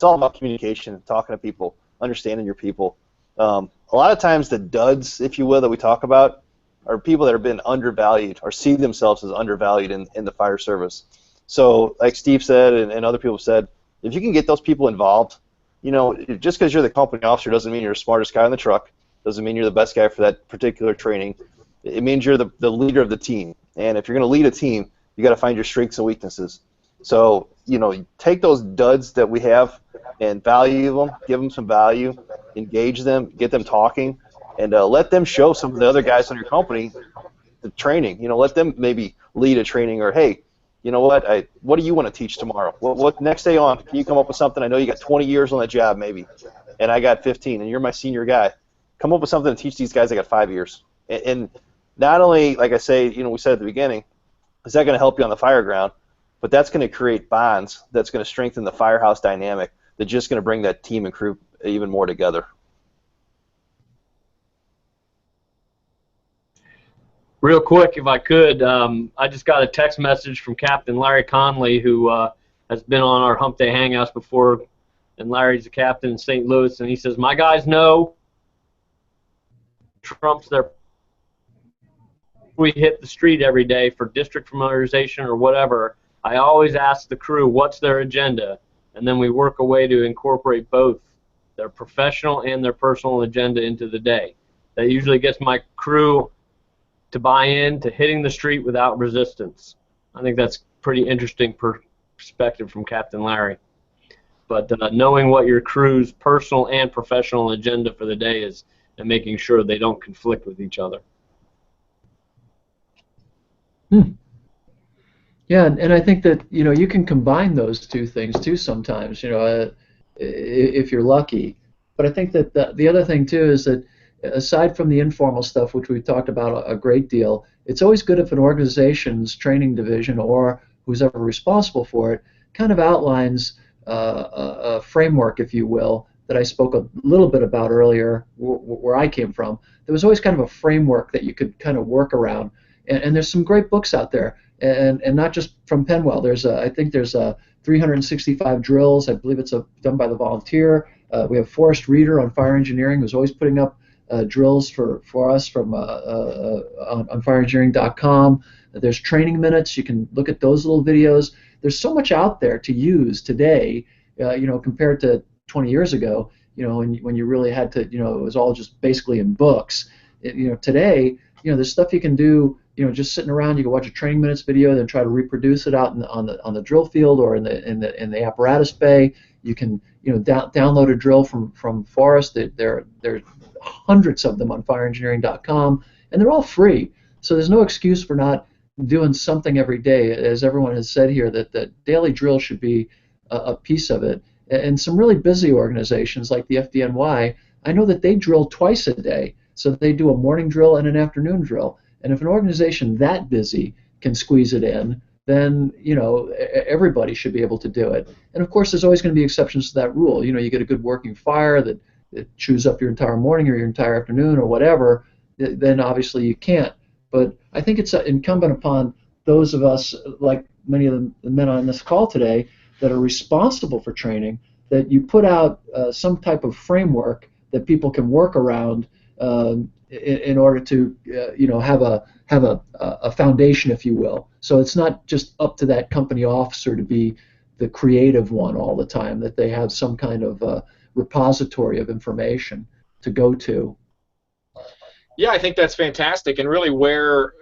all about communication, talking to people, understanding your people. A lot of times the duds, if you will, that we talk about are people that have been undervalued or see themselves as undervalued in the fire service. So like Steve said and other people said, if you can get those people involved, just because you're the company officer doesn't mean you're the smartest guy in the truck, doesn't mean you're the best guy for that particular training. It means you're the leader of the team. And if you're going to lead a team, you got to find your strengths and weaknesses. So, take those duds that we have and value them, give them some value, engage them, get them talking, and let them show some of the other guys on your company the training. Let them maybe lead a training or, hey, what do you want to teach tomorrow? What next day on, can you come up with something? I know you got 20 years on that job maybe, and I got 15, and you're my senior guy. Come up with something to teach these guys that got 5 years. And not only, like I say, we said at the beginning, is that going to help you on the fire ground, but that's going to create bonds that's going to strengthen the firehouse dynamic that's just going to bring that team and crew even more together.
Real quick, if I could, I just got a text message from Captain Larry Conley, who has been on our Humpday Hangouts before, and Larry's a captain in St. Louis, and he says, my guys know trumps their we hit the street every day for district familiarization or whatever. I always ask the crew what's their agenda, and then we work a way to incorporate both their professional and their personal agenda into the day. That usually gets my crew to buy in to hitting the street without resistance. I think that's pretty interesting perspective from Captain Larry. But knowing what your crew's personal and professional agenda for the day is and making sure they don't conflict with each other.
Yeah, and I think that you can combine those two things too sometimes, if you're lucky. But I think that the other thing too is that aside from the informal stuff, which we've talked about a great deal, it's always good if an organization's training division or who's ever responsible for it kind of outlines a framework, if you will, that I spoke a little bit about earlier where I came from. There was always kind of a framework that you could kind of work around. And there's some great books out there, and not just from Penwell. I think there's 365 drills. I believe it's done by the volunteer. We have Forrest Reeder on fire engineering, who's always putting up drills for us from on fireengineering.com. There's training minutes. You can look at those little videos. There's so much out there to use today, compared to 20 years ago, when you really had to, it was all just basically in books. Today, there's stuff you can do, just sitting around. You can watch a training minutes video, then try to reproduce it out on the drill field or in the apparatus bay. You can download a drill from Forrest. There are hundreds of them on fireengineering.com, and they're all free. So there's no excuse for not doing something every day. As everyone has said here, that daily drill should be a piece of it. And some really busy organizations like the FDNY, I know that they drill twice a day. So they do a morning drill and an afternoon drill. And if an organization that busy can squeeze it in, then everybody should be able to do it. And of course, there's always going to be exceptions to that rule. You get a good working fire that chews up your entire morning or your entire afternoon or whatever, then obviously you can't. But I think it's incumbent upon those of us, like many of the men on this call today, that are responsible for training, that you put out some type of framework that people can work around in order to have a foundation, if you will. So it's not just up to that company officer to be the creative one all the time, that they have some kind of repository of information to go to.
Yeah, I think that's fantastic, and really where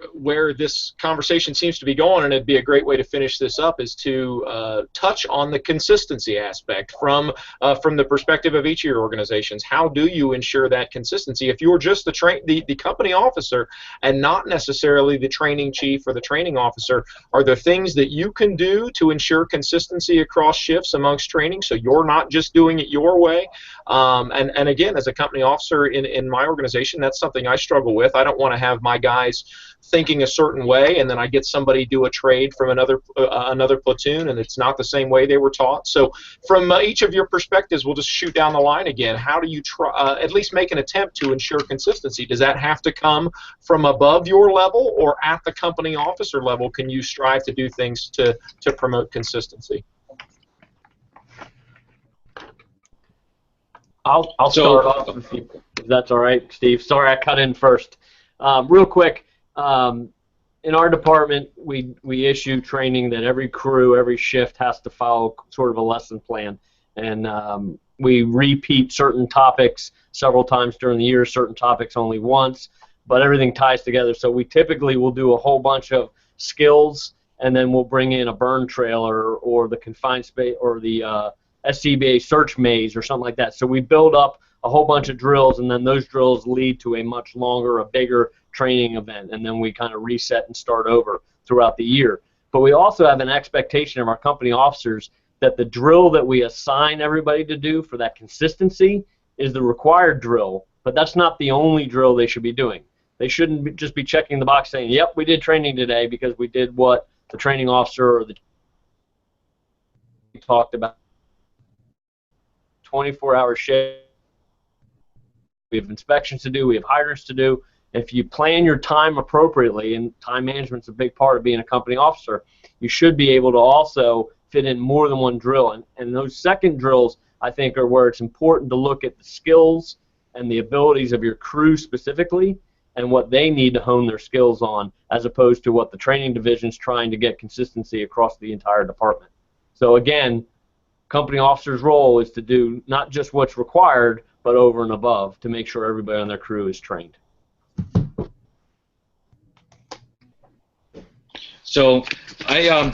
this conversation seems to be going, and it'd be a great way to finish this up, is to touch on the consistency aspect from the perspective of each of your organizations. How do you ensure that consistency? If you're just the company officer and not necessarily the training chief or the training officer, are there things that you can do to ensure consistency across shifts amongst training, so you're not just doing it your way? And again, as a company officer in my organization, that's something I struggle with. I don't want to have my guys thinking a certain way, and then I get somebody do a trade from another platoon, and it's not the same way they were taught. So, from each of your perspectives, we'll just shoot down the line again. How do you try at least make an attempt to ensure consistency? Does that have to come from above your level, or at the company officer level? Can you strive to do things to promote consistency?
I'll start off if that's all right, Steve. Sorry, I cut in first. Real quick, in our department, we issue training that every crew, every shift has to follow sort of a lesson plan, and we repeat certain topics several times during the year, certain topics only once, but everything ties together. So we typically will do a whole bunch of skills, and then we'll bring in a burn trailer or the confined space or the SCBA search maze or something like that. So we build up a whole bunch of drills, and then those drills lead to a much longer, a bigger training event, and then we kind of reset and start over throughout the year. But we also have an expectation of our company officers that the drill that we assign everybody to do for that consistency is the required drill, but that's not the only drill they should be doing. They shouldn't just be checking the box saying, yep, we did training today because we did what the training officer or the talked about. 24-hour shift. We have inspections to do. We have hydrants to do. If you plan your time appropriately, and time management's a big part of being a company officer, you should be able to also fit in more than one drill. And those second drills, I think, are where it's important to look at the skills and the abilities of your crew specifically and what they need to hone their skills on, as opposed to what the training division's trying to get consistency across the entire department. So again, company officer's role is to do not just what's required, but over and above to make sure everybody on their crew is trained.
So I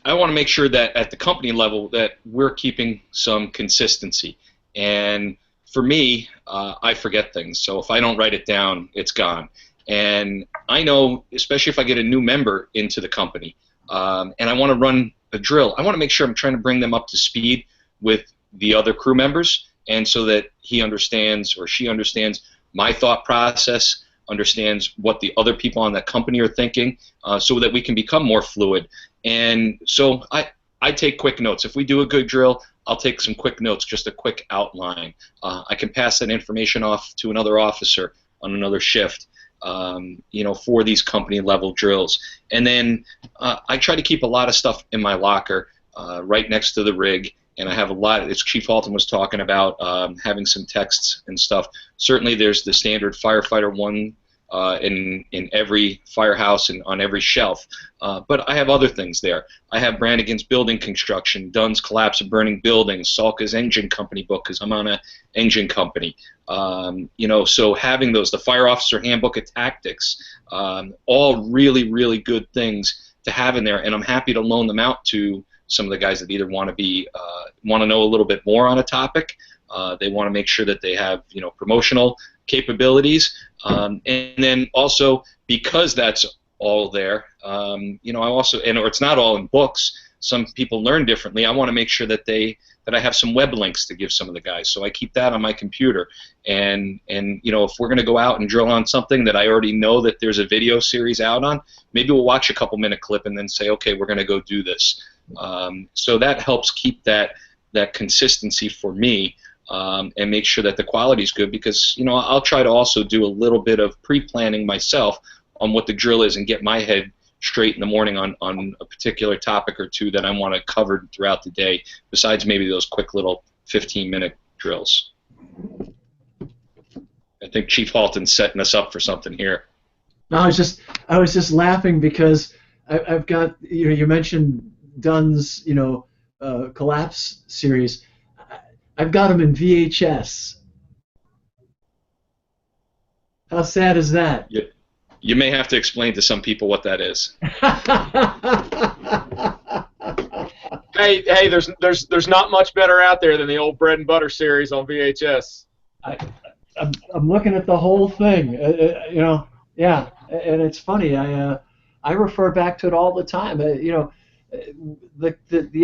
want to make sure that at the company level that we're keeping some consistency. And for me, I forget things. So if I don't write it down, it's gone. And I know, especially if I get a new member into the company, and I want to run a drill, I want to make sure I'm trying to bring them up to speed with the other crew members, and so that he understands or she understands my thought process, understands what the other people on that company are thinking, so that we can become more fluid. And so I take quick notes. If we do a good drill, I'll take some quick notes, just a quick outline. I can pass that information off to another officer on another shift. For these company level drills. And then I try to keep a lot of stuff in my locker right next to the rig, and I have a lot, as Chief Halton was talking about, having some texts and stuff. Certainly there's the standard firefighter one in every firehouse and on every shelf, but I have other things there. I have Brannigan's Building Construction, Dunn's Collapse of Burning Buildings, Salka's Engine Company book, because I'm on an engine company. So having those, the Fire Officer Handbook of Tactics, all really, really good things to have in there, and I'm happy to loan them out to some of the guys that either want to know a little bit more on a topic, they want to make sure that they have promotional capabilities, and then also because that's all there, I also, or it's not all in books. Some people learn differently. I want to make sure that I have some web links to give some of the guys, so I keep that on my computer. And if we're going to go out and drill on something that I already know that there's a video series out on, maybe we'll watch a couple-minute clip and then say, okay, we're going to go do this. So that helps keep that consistency for me, and make sure that the quality is good, because I'll try to also do a little bit of pre-planning myself on what the drill is and get my head straight in the morning on a particular topic or two that I want to cover throughout the day, besides maybe those quick little 15-minute drills. I think Chief Halton's setting us up for something here.
No, I was just laughing because I've got, you mentioned Dunn's Collapse series. I've got them in VHS. How sad is that?
You may have to explain to some people what that is.
Hey, there's not much better out there than the old Bread and Butter series on VHS.
I'm looking at the whole thing. Yeah, and it's funny. I refer back to it all the time. The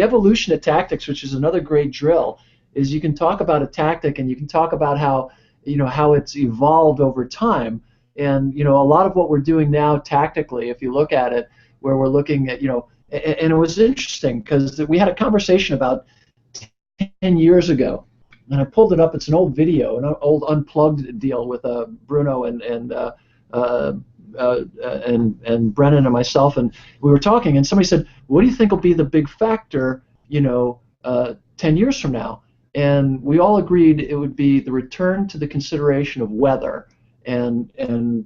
evolution of tactics, which is another great drill, is you can talk about a tactic and you can talk about how it's evolved over time. And a lot of what we're doing now tactically, if you look at it, where we're looking at and it was interesting because we had a conversation about 10 years ago, and I pulled it up. It's an old video, an old unplugged deal with Bruno and Brennan and myself, and we were talking, and somebody said, "What do you think will be the big factor, 10 years from now?" And we all agreed it would be the return to the consideration of weather, and in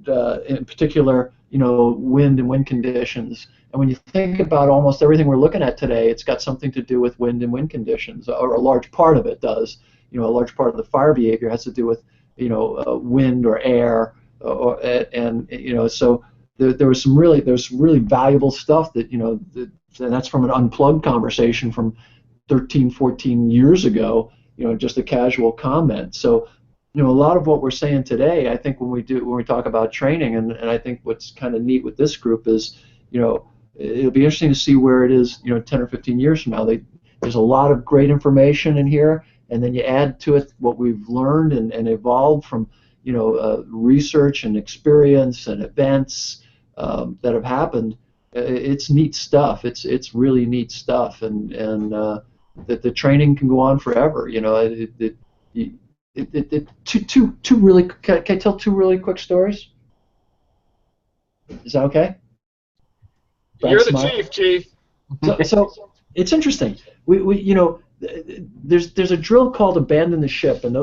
particular, wind and wind conditions. And when you think about almost everything we're looking at today, it's got something to do with wind and wind conditions, or a large part of it does. A large part of the fire behavior has to do with, wind or air, so there was some really valuable stuff that, and that's from an unplugged conversation from 13, 14 years ago, just a casual comment. So, a lot of what we're saying today, I think when we talk about training, and I think what's kind of neat with this group is, it'll be interesting to see where it is, 10 or 15 years from now. There's a lot of great information in here, and then you add to it what we've learned and evolved from, research and experience and events that have happened. It's neat stuff. It's really neat stuff, and that the training can go on forever. Two really. Can I tell two really quick stories? Is that okay?
You're the chief.
So it's interesting. There's a drill called abandon the ship, and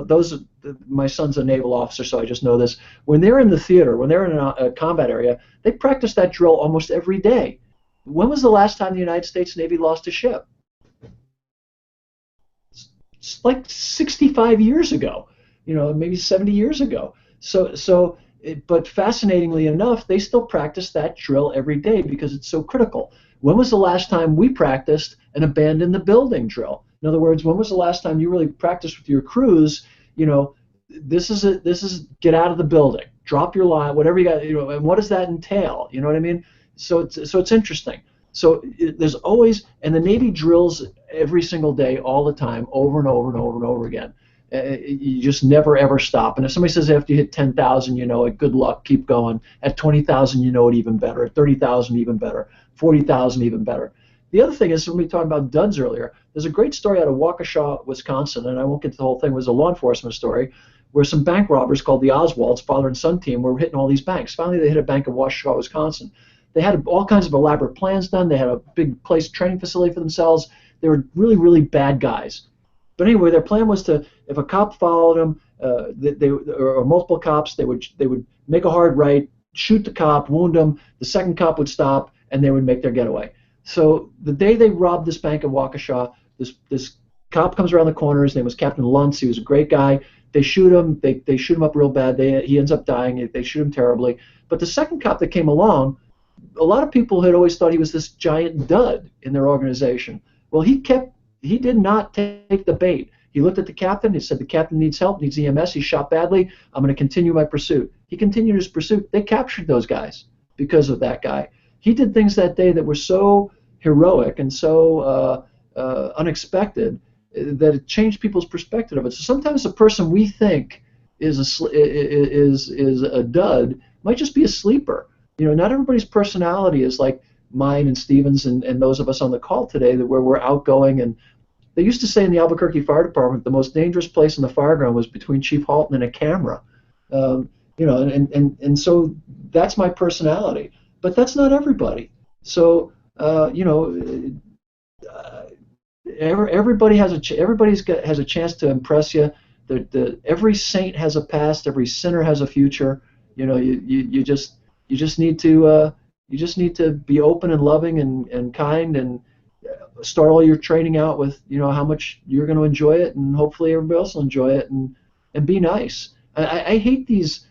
my son's a naval officer, so I just know this. When they're in the theater, when they're in a combat area, they practice that drill almost every day. When was the last time the United States Navy lost a ship? It's like 65 years ago, maybe 70 years ago. But fascinatingly enough, they still practice that drill every day because it's so critical. When was the last time we practiced an abandon the building drill? In other words, when was the last time you really practiced with your crews? This is get out of the building, drop your line, whatever you got. And what does that entail? You know what I mean? So it's interesting. So there's always, and the Navy drills every single day, all the time, over and over and over and over again. You just never ever stop. And if somebody says after you hit 10,000, you know it, good luck, keep going. At 20,000, you know it even better. At 30,000, even better. 40,000, even better. The other thing is, when we were talking about duds earlier, there's a great story out of Waukesha, Wisconsin, and I won't get to the whole thing. It was a law enforcement story where some bank robbers called the Oswalds, father and son team, were hitting all these banks. Finally, they hit a bank in Waukesha, Wisconsin. They had all kinds of elaborate plans done. They had a big place training facility for themselves. They were really, really bad guys. But anyway, their plan was to, if a cop followed them, or multiple cops, they would make a hard right, shoot the cop, wound him. The second cop would stop, and they would make their getaway. So the day they robbed this bank in Waukesha, this cop comes around the corner. His name was Captain Luntz. He was a great guy. They shoot him. They shoot him up real bad. He ends up dying. They shoot him terribly. But the second cop that came along, a lot of people had always thought he was this giant dud in their organization. Well, he did not take the bait. He looked at the captain. He said, the captain needs help, needs EMS. He's shot badly. I'm going to continue my pursuit. He continued his pursuit. They captured those guys because of that guy. He did things that day that were so heroic and so unexpected that it changed people's perspective of it. So sometimes the person we think is a dud might just be a sleeper. Not everybody's personality is like mine and Steven's and those of us on the call today, where we're outgoing. And they used to say in the Albuquerque Fire Department, the most dangerous place in the fire ground was between Chief Halton and a camera. And so that's my personality. But that's not everybody. So everybody has a chance to impress you. Every saint has a past. Every sinner has a future. You just need to be open and loving and kind, and start all your training out with how much you're going to enjoy it, and hopefully everybody else will enjoy it, and be nice. I hate these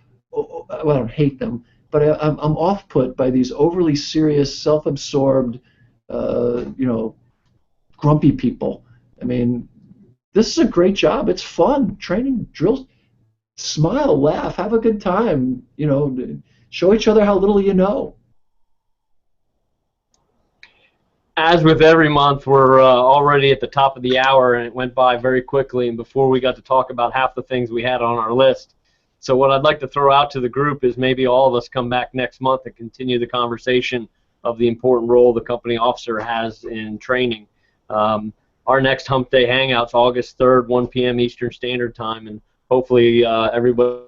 well, I don't hate them, but I'm off-put by these overly serious, self-absorbed, grumpy people. I mean, this is a great job. It's fun. Training, drills, smile, laugh, have a good time. Show each other how little you know.
As with every month, we're already at the top of the hour, and it went by very quickly, and before we got to talk about half the things we had on our list. So what I'd like to throw out to the group is maybe all of us come back next month and continue the conversation of the important role the company officer has in training. Our next Hump Day Hangout's August 3rd, 1 p.m. Eastern Standard Time, and hopefully everybody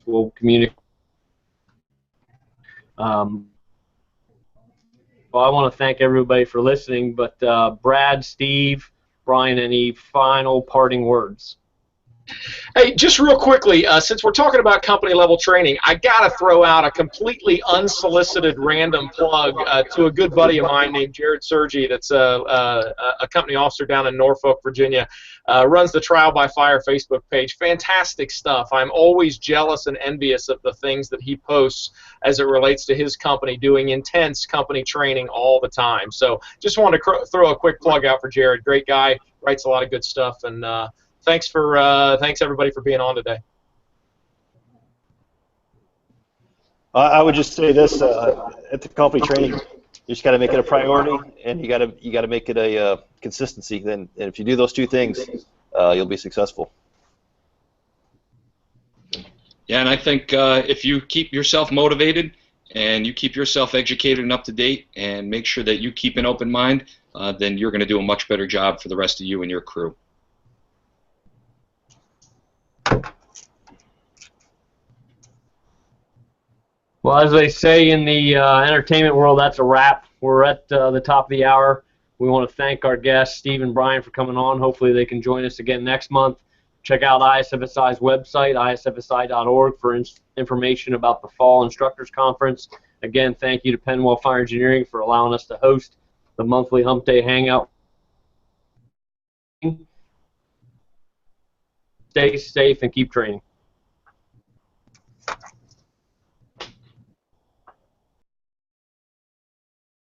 will communicate. Well, I want to thank everybody for listening, but Brad, Steve, Brian, any final parting words?
Hey, just real quickly, since we're talking about company-level training, I got to throw out a completely unsolicited random plug to a good buddy of mine named Jared Sergi that's a company officer down in Norfolk, Virginia, runs the Trial by Fire Facebook page. Fantastic stuff. I'm always jealous and envious of the things that he posts as it relates to his company, doing intense company training all the time. So just wanted to throw a quick plug out for Jared. Great guy, writes a lot of good stuff, and thanks everybody for being on today.
I would just say this: at the company training, you just got to make it a priority, and you got to make it a consistency. Then, and if you do those two things, you'll be successful.
Yeah, and I think if you keep yourself motivated and you keep yourself educated and up to date, and make sure that you keep an open mind, then you're going to do a much better job for the rest of you and your crew.
Well, as they say in the entertainment world, that's a wrap. We're at the top of the hour. We want to thank our guests, Steve and Brian, for coming on. Hopefully they can join us again next month. Check out ISFSI's website, isfsi.org, for information about the Fall Instructors Conference. Again, thank you to Penwell Fire Engineering for allowing us to host the monthly Hump Day Hangout. Stay safe and keep training.